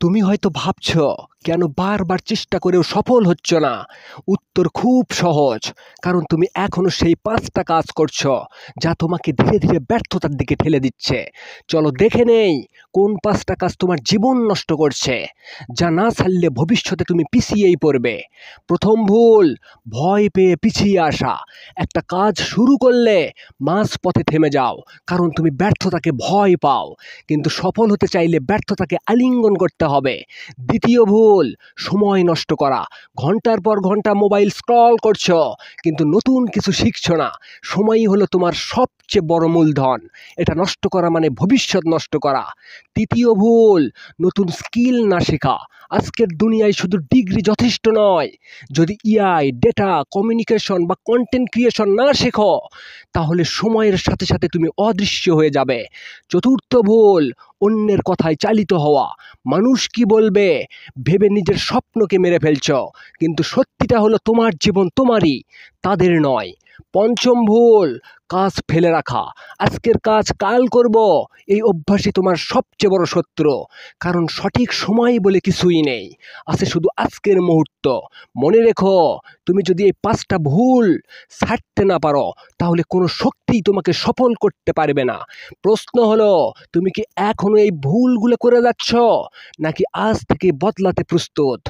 তুমি হয়তো ভাবছো কেন বারবার চেষ্টা করেও সফল হচ্ছ না। উত্তর খুব সহজ, কারণ তুমি এখনো সেই ৫টা কাজ করছো যা তোমাকে ধীরে ধীরে ব্যর্থতার দিকে ঠেলে দিচ্ছে। চলো দেখে নেই কোন ৫টা কাজ তোমার জীবন নষ্ট করছে, যা না ছাড়লে ভবিষ্যতে তুমি পিছিয়েই পড়বে। প্রথম ভুল, ভয় পেয়ে পিছিয়ে আসা। একটা কাজ শুরু করলে মাঝপথে থেমে যাও, কারণ তুমি ব্যর্থতাকে ভয় পাও। কিন্তু সফল হতে চাইলে ব্যর্থতাকে আলিঙ্গন করতে হবে। দ্বিতীয় ভুল, সময় নষ্ট করা। ঘন্টার পর ঘন্টা মোবাইল স্ক্রল করছো, কিন্তু নতুন কিছু শিখছো না। সময়ই হলো তোমার সবচেয়ে বড় মূলধন। এটা নষ্ট করা মানে ভবিষ্যৎ নষ্ট করা। তৃতীয় ভুল, নতুন স্কিল না শেখা। আজকের দুনিয়ায় শুধু ডিগ্রি যথেষ্ট নয়। যদি এআই, ডেটা, কমিউনিকেশন বা কন্টেন্ট ক্রিয়েশন না শেখো, তাহলে সময়ের সাথে সাথে তুমি অদৃশ্য হয়ে যাবে। চতুর্থ ভুল, অন্যের কথায় চালিত হওয়া। মানুষ কি বলবে ভেবে নিজের স্বপ্নকে মেরে ফেলছ, কিন্তু সত্যিটা হলো তোমার জীবন তোমারই, তাদের নয়। পঞ্চম ভুল, কাজ ফেলে রাখা। আজকের কাজ কাল করব, এই অভ্যাসই তোমার সবচেয়ে বড় শত্রু। কারণ সঠিক সময় বলে কিছুই নেই, আছে শুধু আজকের মুহূর্ত। মনে রেখো, তুমি যদি এই ৫টা ভুল ছাড়তে না পারো, তাহলে কোনো শক্তিই তোমাকে সফল করতে পারবে না। প্রশ্ন হলো, তুমি কি এখনো এই ভুলগুলো করে যাচ্ছ, নাকি আজ থেকে বদলাতে প্রস্তুত?